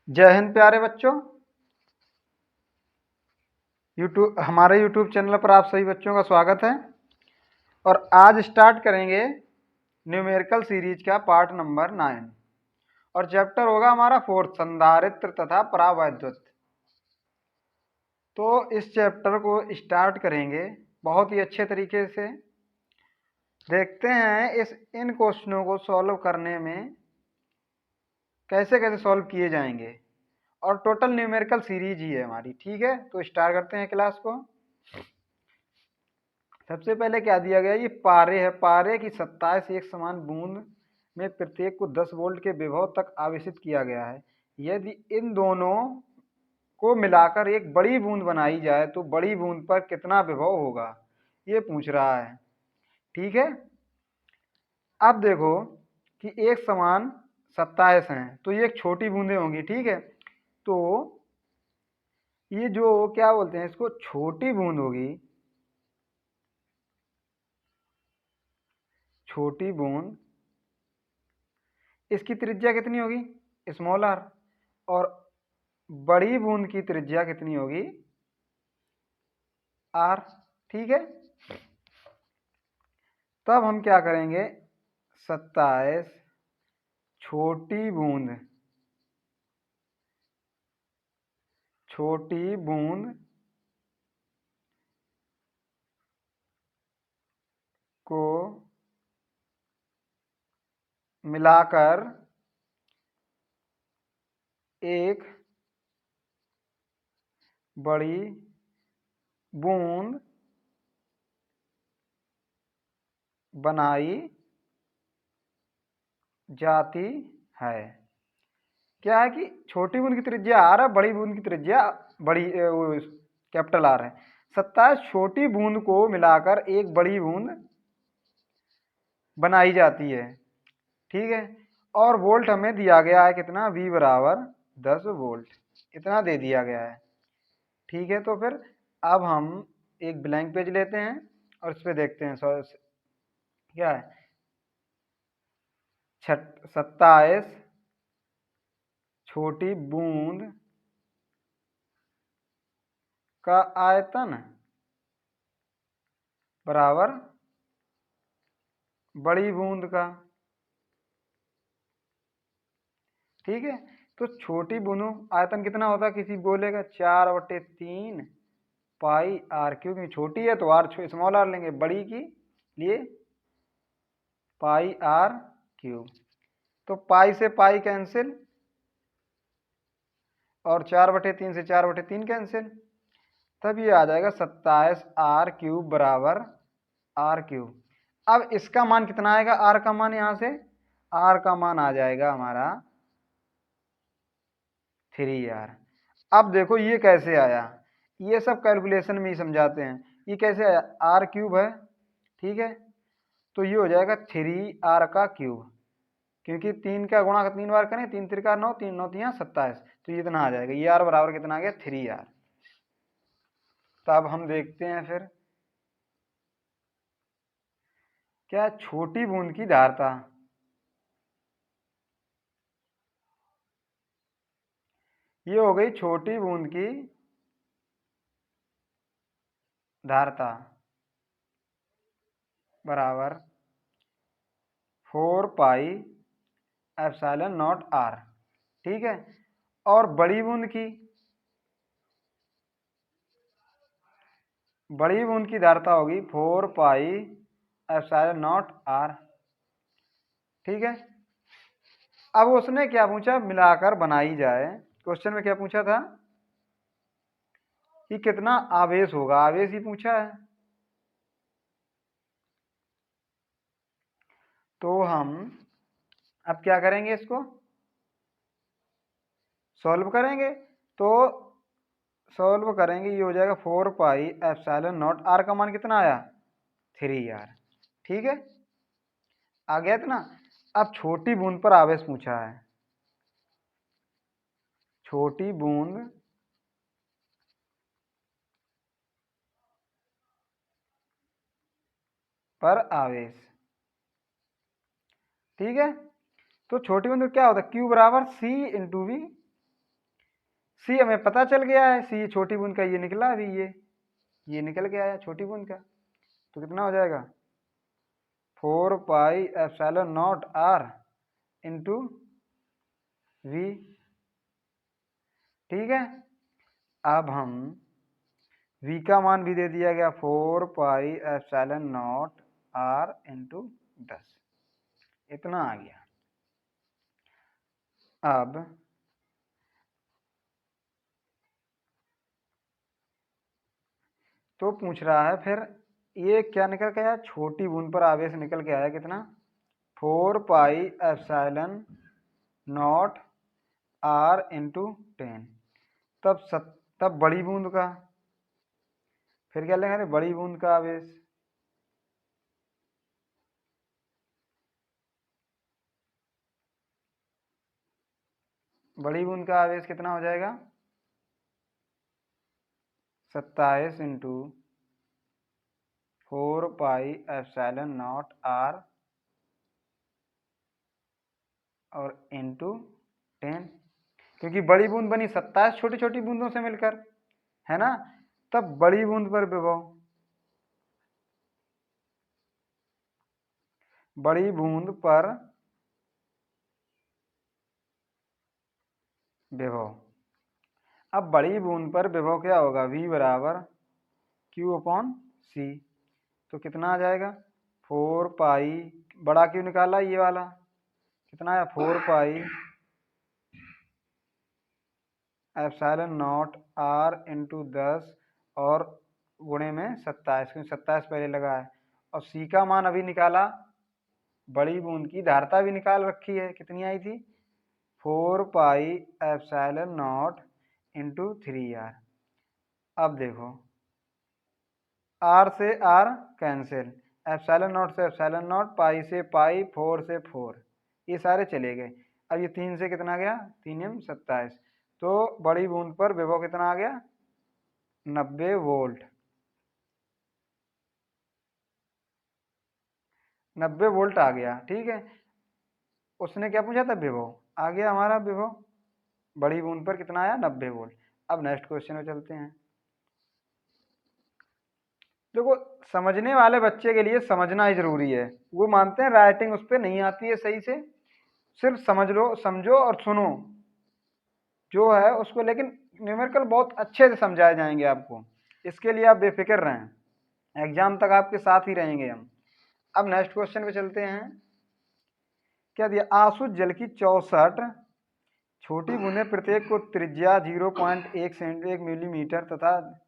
जय हिंद प्यारे बच्चों। हमारे यूट्यूब चैनल पर आप सभी बच्चों का स्वागत है। और आज स्टार्ट करेंगे न्यूमेरिकल सीरीज का पार्ट नंबर 9 और चैप्टर होगा हमारा 4 संधारित्र तथा परावैद्युत। तो इस चैप्टर को स्टार्ट करेंगे बहुत ही अच्छे तरीके से। देखते हैं इन क्वेश्चनों को सॉल्व करने में कैसे कैसे सॉल्व किए जाएंगे। और टोटल न्यूमेरिकल सीरीज ही है हमारी। ठीक है, तो स्टार्ट करते हैं क्लास को। सबसे पहले क्या दिया गया, ये पारे है। पारे की 27 एक समान बूंद में प्रत्येक को 10 वोल्ट के विभव तक आवेशित किया गया है। यदि इन दोनों को मिलाकर एक बड़ी बूंद बनाई जाए तो बड़ी बूंद पर कितना विभव होगा, ये पूछ रहा है। ठीक है, अब देखो कि एक समान 27 हैं तो ये एक छोटी बूंदें होंगी। ठीक है, तो ये जो क्या बोलते हैं, इसको छोटी बूंद होगी। छोटी बूंद, इसकी त्रिज्या कितनी होगी, स्मॉल आर। और बड़ी बूंद की त्रिज्या कितनी होगी, आर। ठीक है, तब हम क्या करेंगे, 27 छोटी बूंद, छोटी बूंद को मिलाकर एक बड़ी बूंद बनाई जाती है। क्या है कि छोटी बूंद की त्रिज्या आर है, बड़ी बूंद की त्रिज्या बड़ी कैपिटल आर है। 27 छोटी बूंद को मिलाकर एक बड़ी बूंद बनाई जाती है। ठीक है, और वोल्ट हमें दिया गया है कितना, V बराबर 10 वोल्ट, इतना दे दिया गया है। ठीक है, तो फिर अब हम एक ब्लैंक पेज लेते हैं और इस पे देखते हैं क्या है। 27 छोटी बूंद का आयतन बराबर बड़ी बूंद का। ठीक है, तो छोटी बूंदों आयतन कितना होता है, किसी बोलेगा 4/3 पाई आर क्यूब। क्योंकि छोटी है तो आर स्मॉल आर लेंगे, बड़ी की लिए पाई आर क्यूब। तो पाई से पाई कैंसिल और 4/3 से 4/3 कैंसिल, तब ये आ जाएगा 27 आर क्यूब बराबर आर क्यूब। अब इसका मान कितना आएगा, आर का मान, यहां से आर का मान आ जाएगा हमारा 3R। अब देखो ये कैसे आया, ये सब कैलकुलेशन में ही समझाते हैं। ये कैसे आया, आर क्यूब है। ठीक है, तो ये हो जाएगा 3R का क्यूब, क्योंकि 3 का गुणा 3 बार करें, 3 त्रिका 9, 3 9 तिया 27, तो ये इतना आ जाएगा। ये आर बराबर कितना आ गया, 3R। तो अब हम देखते हैं फिर क्या, छोटी बूंद की धारता। ये हो गई छोटी बूंद की धारता बराबर 4 पाई एप्सिलॉन नॉट आर। ठीक है, और बड़ी बूंद की धारता होगी 4 पाई एप्सिलॉन नॉट आर। ठीक है, अब उसने क्या पूछा, मिलाकर बनाई जाए। क्वेश्चन में क्या पूछा था कि कितना आवेश होगा, आवेश ही पूछा है। तो हम अब क्या करेंगे, इसको सॉल्व करेंगे। तो सॉल्व करेंगे, ये हो जाएगा 4 पाई एप्सिलॉन नॉट, आर का मान कितना आया, 3R। ठीक है, आ गया इतना। अब छोटी बूंद पर आवेश पूछा है। छोटी बूंद पर आवेश। ठीक है, तो छोटी बूंद क्या होता है, Q बराबर C इंटू V। सी हमें पता चल गया है, सी छोटी बूंद का ये निकला अभी, ये निकल के आया छोटी बूंद का। तो कितना हो जाएगा 4πε0 r इंटू वी। ठीक है, अब हम v का मान भी दे दिया गया 4πε0 r इंटू 10, इतना आ गया। अब तो पूछ रहा है फिर ये क्या निकल के आया, छोटी बूंद पर आवेश निकल के आया कितना 4πε0 r इंटू 10। तब बड़ी बूंद का फिर क्या लेंगे, बड़ी बूंद का आवेश, बड़ी बूंद का आवेश कितना हो जाएगा 27 इंटू 4πε0 r और इंटू 10, क्योंकि बड़ी बूंद बनी 27 छोटी छोटी बूंदों से मिलकर, है ना। तब बड़ी बूंद पर विभव, बड़ी बूंद पर विभव। अब बड़ी बूंद पर विभव क्या होगा, v बराबर q अपॉन सी। तो कितना आ जाएगा 4π, बड़ा क्यों निकाला ये वाला, कितना आया 4πε0 r इंटू 10 और गुणे में 27, क्योंकि 27 पहले लगा है। और सी का मान अभी निकाला, बड़ी बूंद की धारता भी निकाल रखी है, कितनी आई थी 4πε0 इंटू 3r। अब देखो r से r कैंसिल, ε0 से ε0, पाई से पाई, 4 से 4, ये सारे चले गए। अब ये 3 से कितना गया 3m 27, तो बड़ी बूंद पर विभव कितना आ गया 90 वोल्ट। 90 वोल्ट आ गया, ठीक है। उसने क्या पूछा था विभव, आ गया हमारा विभव, बड़ी बूंद पर कितना आया 90 वोल्ट। अब नेक्स्ट क्वेश्चन में चलते हैं। देखो समझने वाले बच्चे के लिए समझना ही जरूरी है, वो मानते हैं राइटिंग उस पर नहीं आती है सही से, सिर्फ समझ लो, समझो और सुनो जो है उसको, लेकिन न्यूमेरिकल बहुत अच्छे से समझाए जाएंगे आपको, इसके लिए आप बेफिक्र रहें, एग्जाम तक आपके साथ ही रहेंगे हम। अब नेक्स्ट क्वेश्चन पे चलते हैं। क्या दिया, आसुत जल की 64 छोटी बूंदें प्रत्येक को त्रिज्या 0.1 मिलीमीटर तथा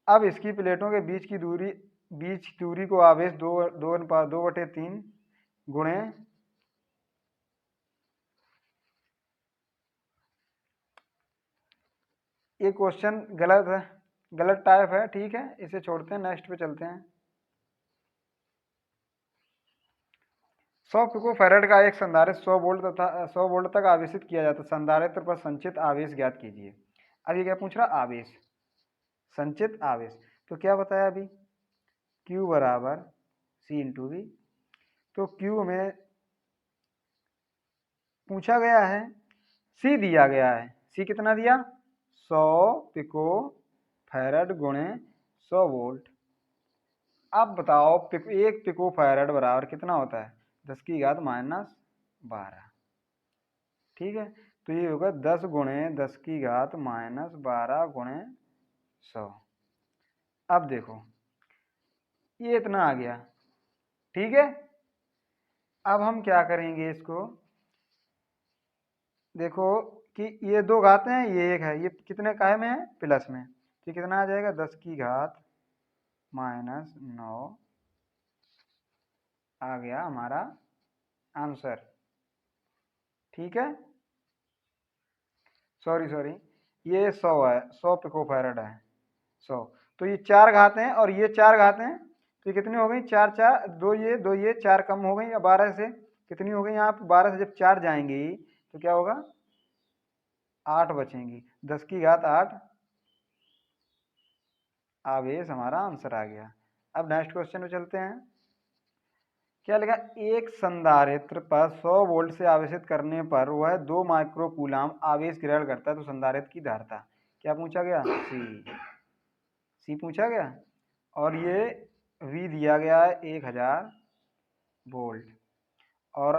अब इसकी प्लेटों के बीच दूरी को आवेश 2/3 गुणे ये क्वेश्चन गलत है, गलत टाइप है, ठीक है, इसे छोड़ते हैं, नेक्स्ट पे चलते हैं। 100 पिकोफैरेड का एक संधारित्र 100 वोल्ट तथा 100 वोल्ट तक आवेशित किया जाता है, संधारित्र पर संचित आवेश ज्ञात कीजिए। अब ये क्या पूछ रहा, आवेश, संचित आवेश, तो क्या बताया अभी Q बराबर C इंटू वी। तो Q में पूछा गया है, C दिया गया है, C कितना दिया 100 पिको फैरड गुणे 100 वोल्ट। अब बताओ एक पिको फैरड बराबर कितना होता है 10⁻⁻12, ठीक है। तो ये होगा 10 गुणे 10⁻⁻12 गुणे 100। अब देखो ये इतना आ गया, ठीक है। अब हम क्या करेंगे इसको, देखो कि ये 2 घात हैं, ये 1 है, ये कितने काहे में है प्लस में, तो कितना आ जाएगा 10⁻⁻9 आ गया हमारा आंसर, ठीक है। सॉरी ये 100 है, 100 पिकोफैरड है 100, तो ये 4 घात हैं और ये 4 घात हैं, तो ये कितनी हो गई 4 4, 2 ये 4 कम हो गई, या 12 से कितनी हो गई, यहाँ 12 से जब 4 जाएंगी तो क्या होगा 8 बचेंगी, 10⁻8 आवेश हमारा आंसर आ गया। अब नेक्स्ट क्वेश्चन में चलते हैं। क्या लिखा, एक संधारित्र पर 100 वोल्ट से आवेशित करने पर वह 2 माइक्रो कूलाम आवेश ग्रहण करता है, तो संधारित्र की धारिता क्या पूछा गया, सी पूछा गया। और ये V दिया गया है 1000 वोल्ट और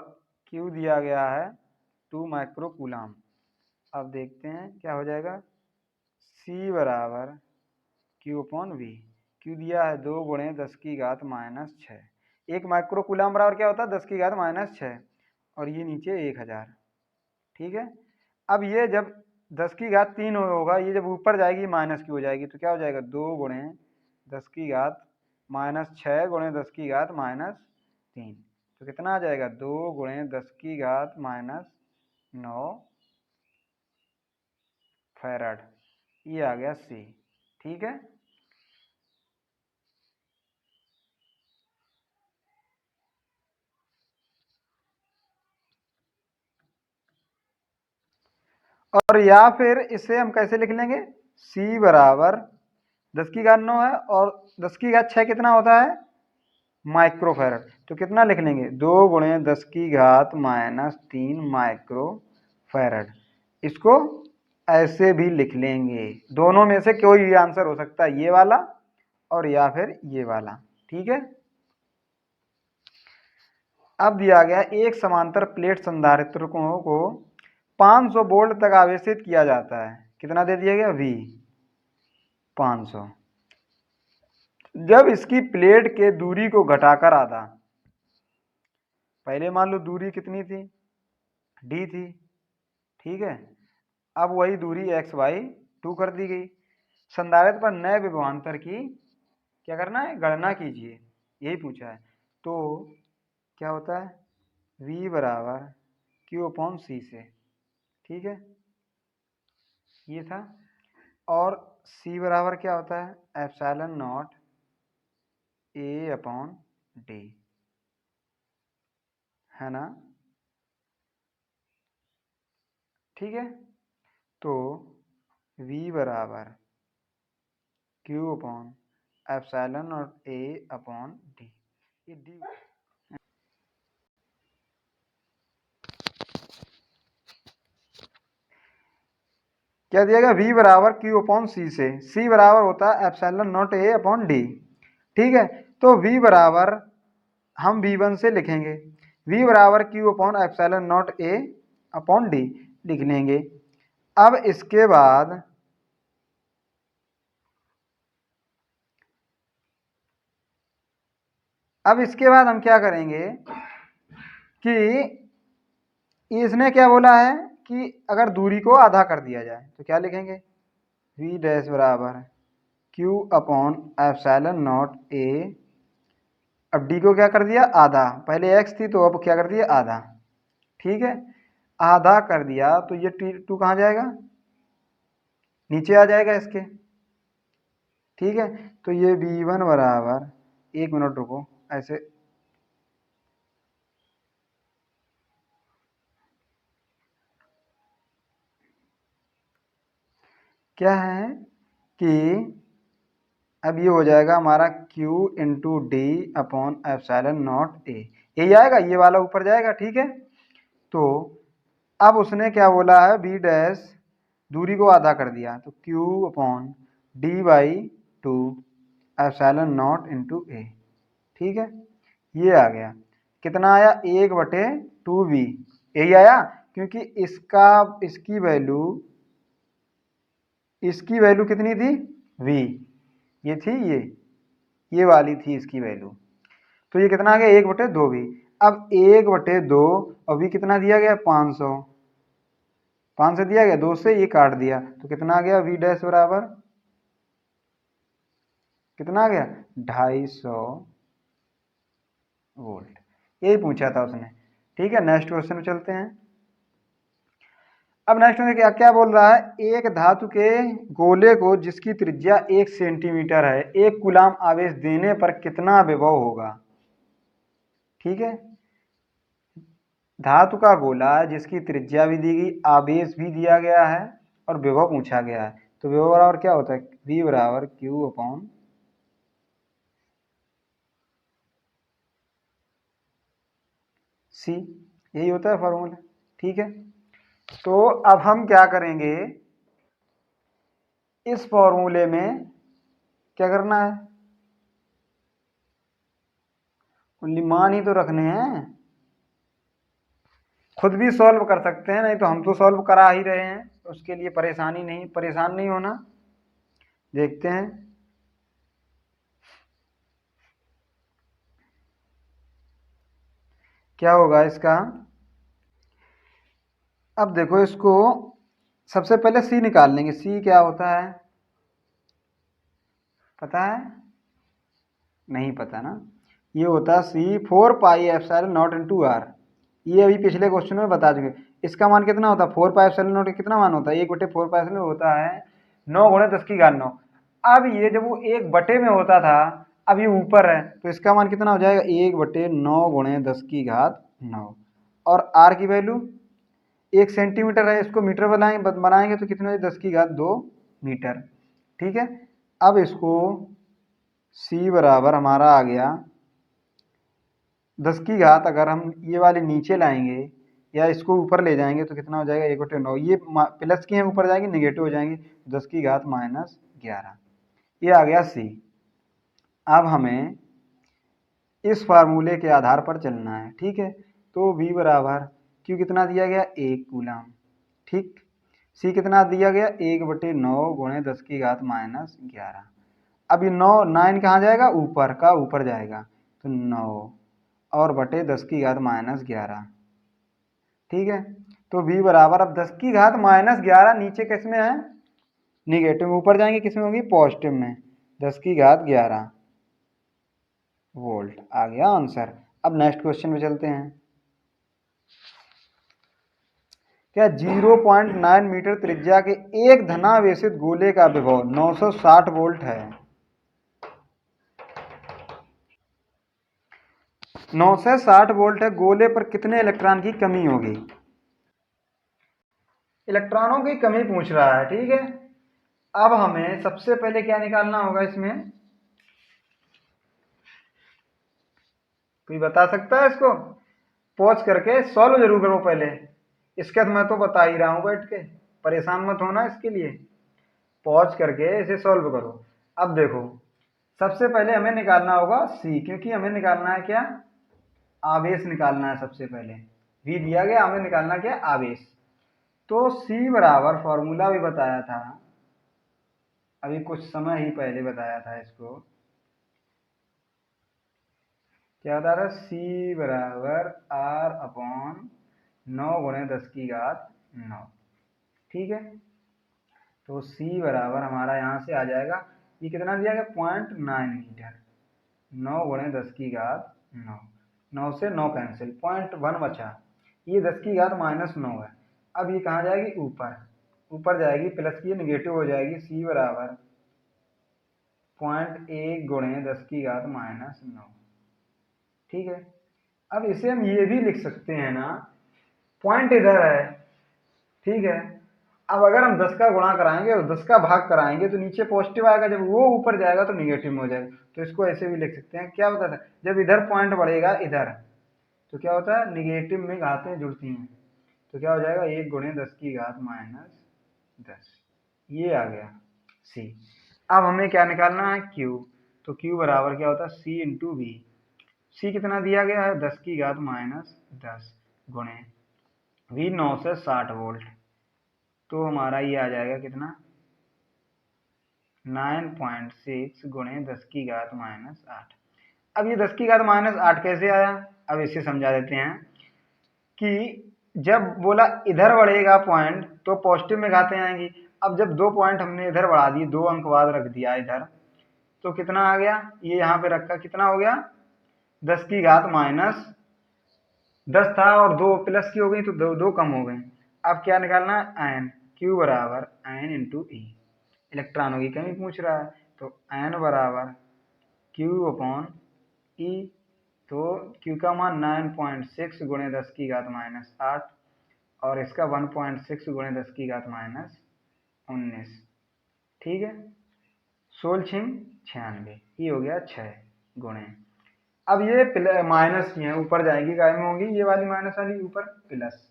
Q दिया गया है 2 माइक्रो कूलाम। अब देखते हैं क्या हो जाएगा, C बराबर Q/V। Q दिया है 2 गुणे 10 की घात माइनस 6। 1 माइक्रो कूलाम बराबर क्या होता है, 10 की घात माइनस 6 और ये नीचे 1000। ठीक है, अब ये जब 10 की घात 3 होगा, ये जब ऊपर जाएगी माइनस की हो जाएगी, तो क्या हो जाएगा, 2 गुणे 10 की घात माइनस 6 गुणे 10 की घात माइनस 3, तो कितना आ जाएगा, 2 गुणे 10 की घात माइनस 9 फैराड। ये आ गया C। ठीक है, और या फिर इसे हम कैसे लिख लेंगे, C बराबर 10 की घात 9 है और 10 की घात 6 कितना होता है, माइक्रो फैराड। तो कितना लिख लेंगे, 2 गुणे 10 की घात माइनस 3 माइक्रो फैराड। इसको ऐसे भी लिख लेंगे, दोनों में से कोई भी आंसर हो सकता है, ये वाला और या फिर ये वाला। ठीक है, अब दिया गया एक समांतर प्लेट संधारित्रकों को 500 वोल्ट तक आवेशित किया जाता है, कितना दे दिया गया, V 500। जब इसकी प्लेट के दूरी को घटाकर आधा, पहले मान लो दूरी कितनी थी, D थी, ठीक है, अब वही दूरी x/2 कर दी गई। संधारित्र पर नए विभवांतर की क्या करना है, गणना कीजिए, यही पूछा है। तो क्या होता है, V बराबर Q/C से, ठीक है, ये था। और C बराबर क्या होता है, ε0 A/D, है ना। ठीक है, तो V बराबर Q/ε0 A/D, ये D क्या दिया गया, V बराबर Q/C से, C बराबर होता है ε0 A/D। ठीक है, तो V बराबर हम V1 से लिखेंगे, V बराबर Q/ε0 A/D लिख लेंगे। अब इसके बाद हम क्या करेंगे कि इसने क्या बोला है कि अगर दूरी को आधा कर दिया जाए तो क्या लिखेंगे, V डैश बराबर Q/ε0 A, अब D को क्या कर दिया, आधा, पहले x थी तो अब क्या कर दिया, आधा। ठीक है, आधा कर दिया तो ये T2 कहाँ जाएगा, नीचे आ जाएगा इसके। ठीक है, तो ये V1 बराबर, 1 मिनट रुको, ऐसे क्या है कि अब ये हो जाएगा हमारा Q/D/ε0 A, यही आएगा, ये वाला ऊपर जाएगा। ठीक है, तो अब उसने क्या बोला है, B डैश दूरी को आधा कर दिया, तो Q/D/2 ε0 A। ठीक है, ये आ गया, कितना आया, 1/2V, यही आया, क्योंकि इसकी वैल्यू कितनी थी, V, ये थी, ये वाली थी इसकी वैल्यू, तो ये कितना आ गया, 1/2V। अब 1/2 और V कितना दिया गया, 500, 500 दिया गया, 2 से ये काट दिया, तो कितना आ गया, V डैश बराबर कितना आ गया, 250 वोल्ट। यही पूछा था उसने। ठीक है, नेक्स्ट क्वेश्चन में चलते हैं। अब नेक्स्ट में क्या क्या बोल रहा है, एक धातु के गोले को जिसकी त्रिज्या 1 सेंटीमीटर है, 1 कूलाम आवेश देने पर कितना विभव होगा। ठीक है, धातु का गोला जिसकी त्रिज्या भी दी गई, आवेश भी दिया गया है और विभव पूछा गया है, तो विभव बराबर क्या होता है, V बराबर Q/, सी, यही होता है फॉर्मूला। ठीक है, तो अब हम क्या करेंगे, इस फॉर्मूले में क्या करना है, ओनली मान ही तो रखने हैं। खुद भी सॉल्व कर सकते हैं, नहीं तो हम तो सॉल्व करा ही रहे हैं, उसके लिए परेशान नहीं होना। देखते हैं क्या होगा इसका। अब देखो इसको, सबसे पहले सी निकाल लेंगे। सी क्या होता है, पता है? नहीं पता ना। ये होता है सी 4πε0 इंटू आर। ये अभी पिछले क्वेश्चन में बता चुके। इसका मान कितना होता है, 4πε0 कितना मान होता है, 1/4πε होता है 9 × 10⁹ अब ये जब वो 1 बटे में होता था, अब ये ऊपर है, तो इसका मान कितना हो जाएगा, 1/9 × 10⁹ और आर की वैल्यू 1 सेंटीमीटर है, इसको मीटर बनाएंगे तो कितने 10⁻² मीटर। ठीक है, अब इसको c बराबर हमारा आ गया 10⁻, अगर हम ये वाले नीचे लाएंगे या इसको ऊपर ले जाएंगे तो कितना हो जाएगा, 1/9। ये प्लस की हैं ऊपर जाएंगे, निगेटिव हो जाएंगे, 10⁻−11। ये आ गया c। अब हमें इस फार्मूले के आधार पर चलना है। ठीक है, तो v बराबर क्यू कितना दिया गया, 1 कूलम। ठीक, c कितना दिया गया, 1/9 × 10⁻−11। अब ये 9 कहाँ जाएगा, ऊपर का ऊपर जाएगा, तो 9 और बटे 10⁻−11। ठीक है, तो v बराबर, अब 10⁻−11 नीचे किस में है, निगेटिव में, ऊपर जाएंगे किस में होगी, पॉजिटिव में, 10⁻11 वोल्ट आ गया आंसर। अब नेक्स्ट क्वेश्चन पे चलते हैं। क्या 0.9 मीटर त्रिज्या के एक धनावेशित गोले का विभव 960 वोल्ट है। 960 वोल्ट है, गोले पर कितने इलेक्ट्रॉन की कमी होगी। इलेक्ट्रॉनों की कमी पूछ रहा है। ठीक है, अब हमें सबसे पहले क्या निकालना होगा, इसमें कोई बता सकता है इसको, पॉज करके सॉल्व जरूर करो पहले, इसके मैं तो बता ही रहा हूं बैठ के, परेशान मत होना, इसके लिए पॉज करके इसे सॉल्व करो। अब देखो, सबसे पहले हमें निकालना होगा सी, क्योंकि हमें निकालना है क्या, आवेश निकालना है। सबसे पहले वी दिया गया, हमें निकालना क्या, आवेश। तो सी बराबर, फॉर्मूला भी बताया था अभी कुछ समय ही पहले बताया था इसको, क्या बता रहा है, सी बराबर R/9 × 10⁻⁹। ठीक है, तो c बराबर हमारा यहाँ से आ जाएगा, ये कितना दिया गया, 0.9 मीटर, 9 × 10⁻⁹। 9 से 9 कैंसिल, 0.1 बचा, ये 10⁻−9 है। अब ये कहाँ जाएगी, ऊपर, ऊपर जाएगी, प्लस की निगेटिव हो जाएगी। c बराबर 0.1 × 10⁻⁹। ठीक है, अब इसे हम ये भी लिख सकते हैं ना, पॉइंट इधर है। ठीक है, अब अगर हम 10 का गुणा कराएंगे और 10 का भाग कराएंगे तो नीचे पॉजिटिव आएगा, जब वो ऊपर जाएगा तो निगेटिव में हो जाएगा। तो इसको ऐसे भी लिख सकते हैं, क्या होता है, जब इधर पॉइंट बढ़ेगा इधर, तो क्या होता है, निगेटिव में घातें जुड़ती हैं, तो क्या हो जाएगा, 1 × 10⁻−10। ये आ गया सी। अब हमें क्या निकालना है, क्यू। तो क्यू बराबर क्या होता है, सी इंटू वी। सी कितना दिया गया है, 10⁻−10 गुणे वी 9 से 60 वोल्ट, तो हमारा ये आ जाएगा कितना, 9.6 × 10⁻⁸। अब ये 10⁻⁸ कैसे आया, अब इसे समझा देते हैं कि जब बोला इधर बढ़ेगा पॉइंट तो पॉजिटिव में घातें आएंगी। अब जब 2 पॉइंट हमने इधर बढ़ा दिए, 2 अंक बाद रख दिया इधर, तो कितना आ गया, ये यहाँ पे रखा, कितना हो गया, 10⁻−10 था और 2 प्लस की हो गई, तो दो कम हो गई। अब क्या निकालना है, एन। क्यू बराबर एन इंटू ई, इलेक्ट्रॉनों की कमी पूछ रहा है, तो एन बराबर क्यू अपॉन ई। तो क्यू का मान 9.6 × 10⁻⁸ और इसका 1.6 × 10⁻⁹। ठीक है, 16×96, ये हो गया 6 गुणे अब ये माइनस की है, ऊपर जाएगी, गायब में होंगी, ये वाली माइनस वाली ऊपर प्लस,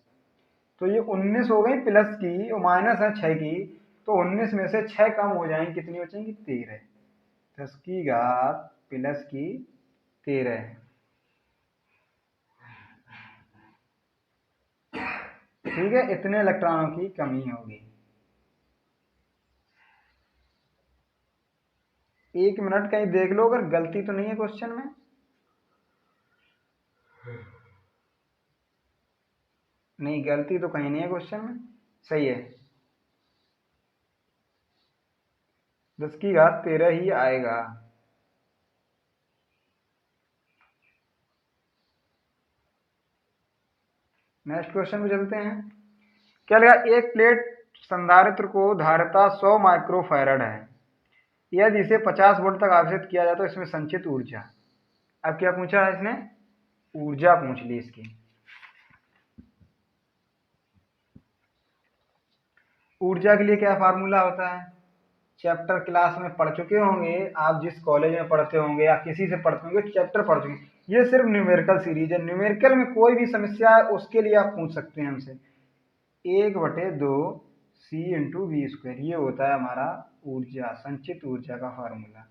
तो ये 19 हो गई प्लस की और माइनस है 6 की, तो 19 में से 6 कम हो जाएंगी, कितनी बचेंगी 13, 10 की घात प्लस की 13। ठीक है, इतने इलेक्ट्रॉनों की कमी होगी। 1 मिनट कहीं देख लो अगर गलती तो नहीं है क्वेश्चन में। नहीं, गलती तो कहीं नहीं है क्वेश्चन में, सही है, 10 की घात 13 ही आएगा। नेक्स्ट क्वेश्चन पे चलते हैं। क्या लगा, एक प्लेट संधारित्र को धारिता 100 माइक्रोफैरड है, यदि इसे 50 वोल्ट तक आवेशित किया जाए तो इसमें संचित ऊर्जा। अब क्या पूछा है इसने, ऊर्जा पूछ ली इसकी। ऊर्जा के लिए क्या फार्मूला होता है, चैप्टर क्लास में पढ़ चुके होंगे आप, जिस कॉलेज में पढ़ते होंगे या किसी से पढ़ते होंगे चैप्टर पढ़ चुके। ये सिर्फ न्यूमेरिकल सीरीज है, न्यूमेरिकल में कोई भी समस्या है उसके लिए आप पूछ सकते हैं हमसे। 1/2 सी इंटू वी स्क्वायर, ये होता है हमारा ऊर्जा, संचित ऊर्जा का फार्मूला।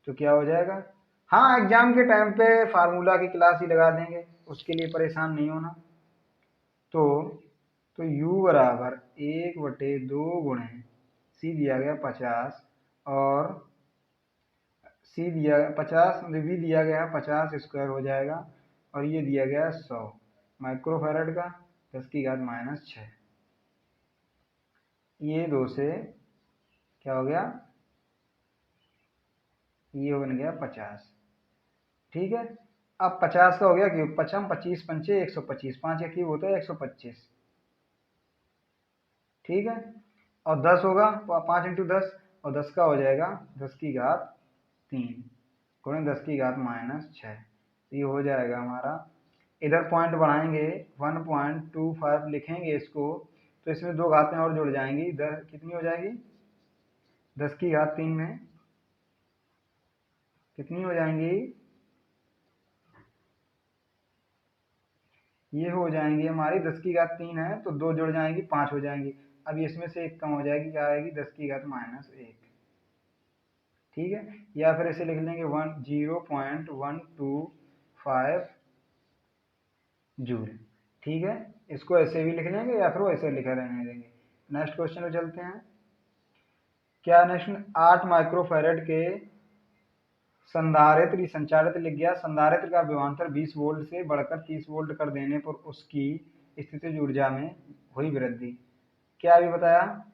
तो क्या हो जाएगा, हाँ एग्जाम के टाइम पे फार्मूला की क्लास ही लगा देंगे, उसके लिए परेशान नहीं होना। तो u बराबर 1/2 गुणे सी दिया गया 50 और सी दिया 50 मतलब वी दिया गया 50 स्क्वायर हो जाएगा, और ये दिया गया 100 माइक्रोफैरड का, 10 की घात -6। ये 2 से क्या हो गया, ये बन गया 50। ठीक है, अब 50 का हो गया क्यूब, 55 25 पंचे 125, 5 का क्यूब होता है 125। ठीक है, और 10 होगा 5 इंटू 10, और 10 का हो जाएगा 10 की घात 3 गुणे 10 की घात -6। ये हो जाएगा हमारा, इधर पॉइंट बढ़ाएंगे 1.25 लिखेंगे इसको, तो इसमें 2 घातें और जुड़ जाएंगी, इधर कितनी हो जाएगी, 10 की घात 3 में कितनी हो जाएंगी, ये हो जाएंगी हमारी 10 की घात 3 है तो 2 जुड़ जाएंगी 5 हो जाएंगी। अब इसमें से एक कम हो जाएगी, क्या आएगी 10 की घात -1। ठीक है, या फिर इसे लिख लेंगे 0.125 जूल। ठीक है, इसको ऐसे भी लिख लेंगे या फिर वो ऐसे लिखा रहने देंगे। नेक्स्ट क्वेश्चन पे चलते हैं। क्या नेक्स्ट 8 माइक्रोफैरड के संधारित्र संचारित्र लिख गया, संधारित्र का विभवांतर 20 वोल्ट से बढ़कर 30 वोल्ट कर देने पर उसकी स्थितिज ऊर्जा में हुई वृद्धि। क्या अभी बताया,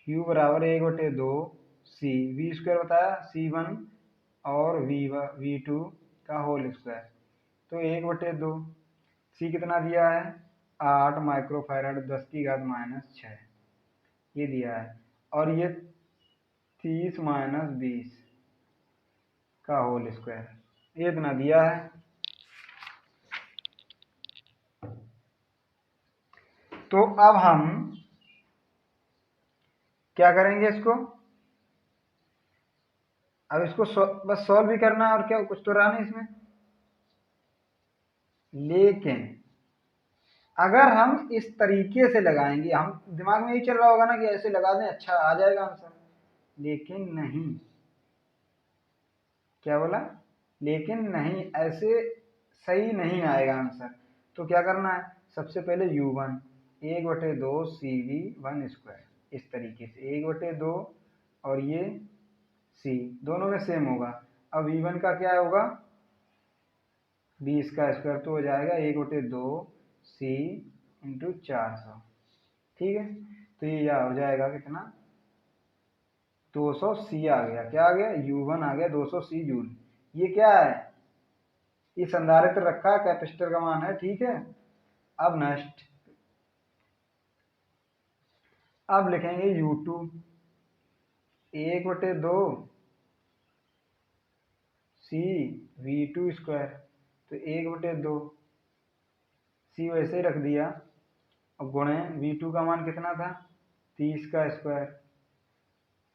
U बराबर 1/2 सी वी स्क्वायर बताया, C1 और V2 का होल स्क्वायर, तो 1/2 सी कितना दिया है 8 माइक्रोफैरड 10 की घात -6 ये दिया है, और ये 30 - 20 का होल स्क्वायर ये इतना दिया है। तो अब हम क्या करेंगे इसको, अब इसको बस सॉल्व भी करना है, और क्या कुछ तो रहा नहीं इसमें। लेकिन अगर हम इस तरीके से लगाएंगे, हम दिमाग में यही चल रहा होगा ना कि ऐसे लगा दें अच्छा आ जाएगा आंसर, लेकिन नहीं, क्या बोला, लेकिन नहीं, ऐसे सही नहीं आएगा आंसर। तो क्या करना है, सबसे पहले u1 1/2 CV1 स्क्वायर, इस तरीके से 1/2, और ये c दोनों में सेम होगा। अब v1 का क्या होगा 20 का स्क्वायर, तो हो जाएगा 1/2 c इंटू 400। ठीक है, तो ये हो जाएगा कितना 200 c आ गया, क्या आ गया u1 आ गया 200 c जूल। ये क्या है, ये संधारित्र रखा है, कैपेसिटर का मान है। ठीक है, अब नेक्स्ट, अब लिखेंगे u2 1/2 c v2 स्क्वायर, तो 1/2 c वैसे ही रख दिया, और गुणे v2 का मान कितना था 30 का स्क्वायर,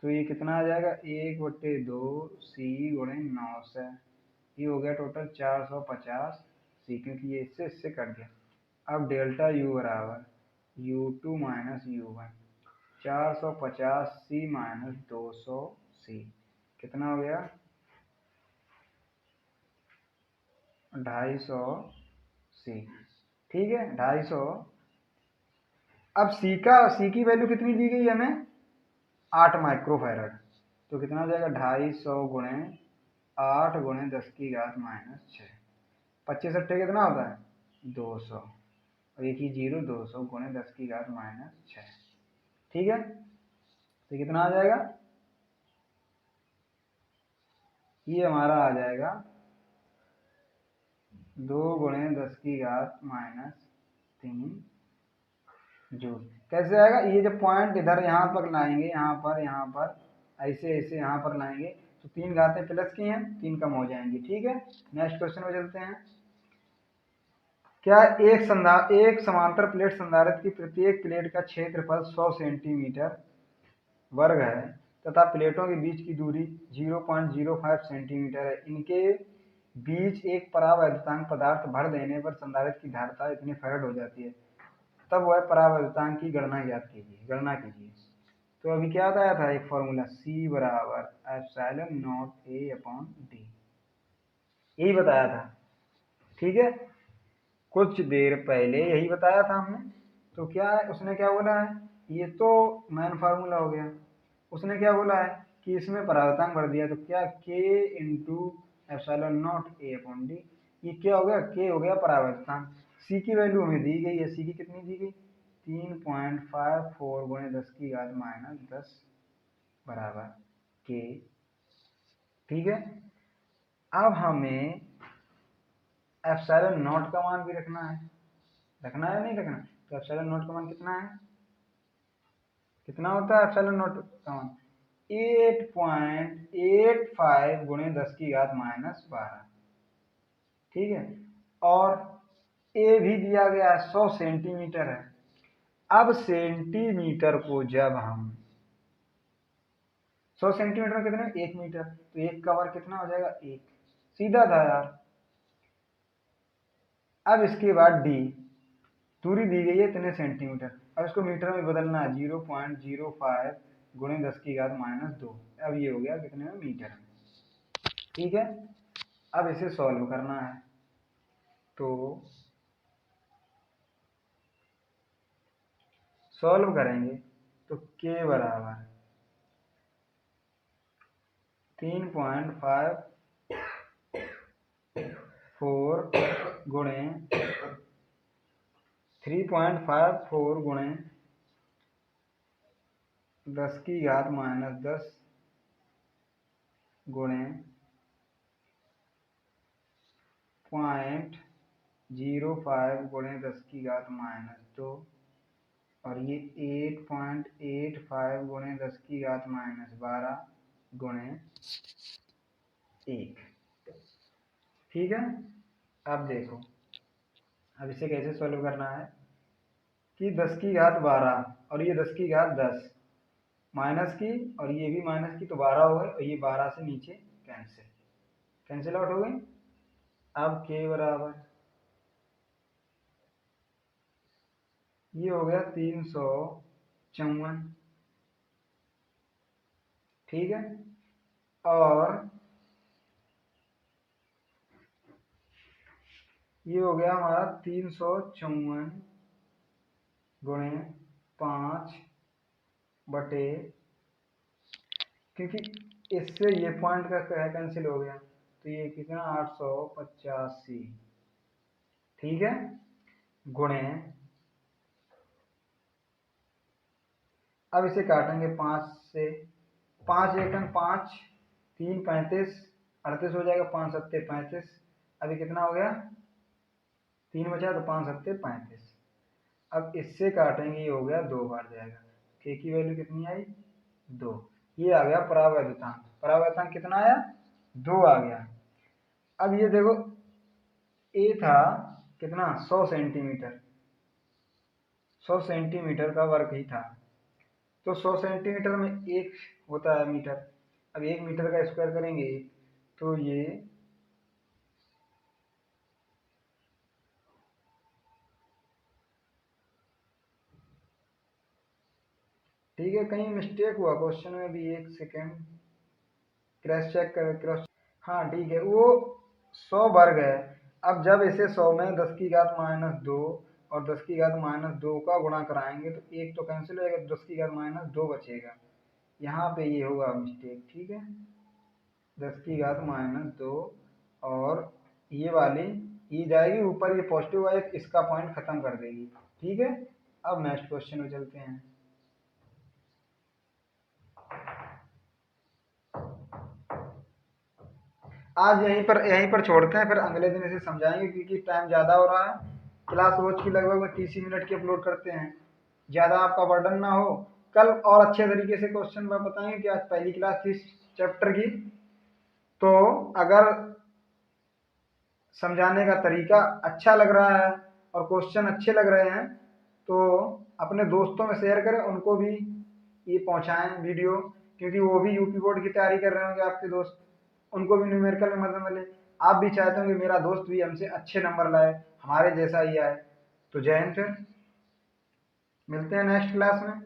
तो ये कितना आ जाएगा 1/2 c गुणे 900। ये हो गया टोटल 450 सी, क्योंकि ये इससे इससे कट गया। अब डेल्टा यू बराबर U2 माइनस U1, 450 सी माइनस 200 सी, कितना हो गया 250 सी। ठीक है 250। अब सी की वैल्यू कितनी दी गई हमें 8 माइक्रोफैरड, तो कितना हो जाएगा 250 गुणे 8 गुणे 10 की घात माइनस 6, 25 अट्ठे कितना होता है 200, और एक ही जीरो 200 गुणे 10 की घात माइनस 6। ठीक है, तो कितना आ जाएगा, ये हमारा आ जाएगा 2 गुणे 10 की घात माइनस 3 जूल। कैसे आएगा, ये जब पॉइंट इधर यहाँ पर लाएंगे, यहाँ पर ऐसे ऐसे यहाँ पर लाएंगे, तो 3 घातें प्लस की हैं, 3 कम हो जाएंगी। ठीक है, नेक्स्ट क्वेश्चन में चलते हैं। क्या एक समांतर प्लेट संधारित्र की प्रत्येक प्लेट का क्षेत्रफल 100 सेंटीमीटर वर्ग है तथा प्लेटों के बीच की दूरी 0.05 सेंटीमीटर है। इनके बीच एक परावैद्युतांक पदार्थ भर देने पर संधारित्र की धारिता इतनी फैराड हो जाती है, तब वह परावैद्युतांक की गणना कीजिए। तो अभी क्या बताया था, एक फॉर्मूला C बराबर epsilon not A upon D, यही बताया था। ठीक है, कुछ देर पहले यही बताया था हमने। तो क्या है, उसने क्या बोला है, ये तो मेन फार्मूला हो गया। उसने क्या बोला है कि इसमें परावर्तनांक भर दिया, तो क्या K into epsilon not A upon D, ये क्या हो गया, K हो गया परावर्तनांक। C की वैल्यू हमें दी गई है, C की कितनी दी गई 3.54 गुणे 10 की घात माइनस 10 बराबर K। ठीक है, अब हमें एप्सिलॉन नॉट का मान भी रखना है या नहीं रखना। तो एप्सिलॉन नॉट का मान कितना है, कितना होता है एप्सिलॉन नॉट का मान 8.85 गुणे 10 की घात माइनस 12। ठीक है, और ए भी दिया गया है 100 सेंटीमीटर है। अब सेंटीमीटर को जब हम 100 सेंटीमीटर में कितने 1 मीटर, तो 1 का वर्ग कितना हो जाएगा 1, सीधा था यार। अब इसके बाद डी, दूरी दी गई है इतने सेंटीमीटर, अब इसको मीटर में बदलना है 0.05 गुणे 10 की घात माइनस 2, अब ये हो गया कितने में मीटर। ठीक है, अब इसे सॉल्व करना है, तो सॉल्व करेंगे तो k बराबर 3.54 गुणे 3.54 गुणे 10 की घात माइनस 10 गुणे 0.05 गुणे 10 की घात माइनस 2, और ये 8.85 गुणे 10 की घात माइनस 12 गुणे 1। ठीक है, अब देखो, अब इसे कैसे सॉल्व करना है कि 10 की घात 12 और ये 10 की घात 10 माइनस की, और ये भी माइनस की, तो 12 हो गए, और ये 12 से नीचे कैंसिल आउट हो गई। अब k बराबर ये हो गया 354। ठीक है, और ये हो गया हमारा 354 गुणे 5 बटे, क्योंकि इससे ये पॉइंट का कैंसिल हो गया, तो ये कितना 885। ठीक है, गुणे, अब इसे काटेंगे 5 से, 5 एकम 5, 3 35, 38 हो जाएगा, 5 सत्ते 35, अभी कितना हो गया 3 बचा, तो 5 सत्ते 35। अब इससे काटेंगे, ये हो गया 2 बार जाएगा, k की वैल्यू कितनी आई 2, ये आ गया परावैद्युतांक। परावैद्युतांक कितना आया 2 आ गया। अब ये देखो a था कितना 100 सेंटीमीटर, 100 सेंटीमीटर का वर्ग ही था, तो 100 सेंटीमीटर में 1 होता है मीटर। अब 1 मीटर का स्क्वायर करेंगे तो ये ठीक है, कहीं मिस्टेक हुआ क्वेश्चन में भी, एक सेकेंड क्रॉस चेक कर, क्रॉस। हाँ ठीक है, वो 100 वर्ग है। अब जब इसे 100 में 10 की घात -2 और 10 की घात -2 का गुणा कराएंगे तो एक तो कैंसिल हो जाएगा, 10 की घात -2 बचेगा। यहाँ पे ये होगा मिस्टेक, ठीक है। 10 की घात -2 और ये वाली ये जाएगी ऊपर, ये पॉजिटिव है, इसका पॉइंट खत्म कर देगी, ठीक है। अब नेक्स्ट क्वेश्चन में चलते हैं। आज यहीं पर छोड़ते हैं, फिर अगले दिन इसे समझाएंगे क्योंकि टाइम ज़्यादा हो रहा है। क्लास रोज की लगभग 30 मिनट की अपलोड करते हैं, ज़्यादा आपका बर्डन ना हो। कल और अच्छे तरीके से क्वेश्चन मैं बताएंगे कि आज पहली क्लास थी चैप्टर की, तो अगर समझाने का तरीका अच्छा लग रहा है और क्वेश्चन अच्छे लग रहे हैं तो अपने दोस्तों में शेयर करें, उनको भी ये पहुंचाएं वीडियो, क्योंकि वो भी यूपी बोर्ड की तैयारी कर रहे होंगे आपके दोस्त, उनको भी न्यूमेरिकल में मदद मिले। आप भी चाहते होंगे मेरा दोस्त भी हमसे अच्छे नंबर लाए, हमारे जैसा ही आए। तो जय हिंद, फिर मिलते हैं नेक्स्ट क्लास में।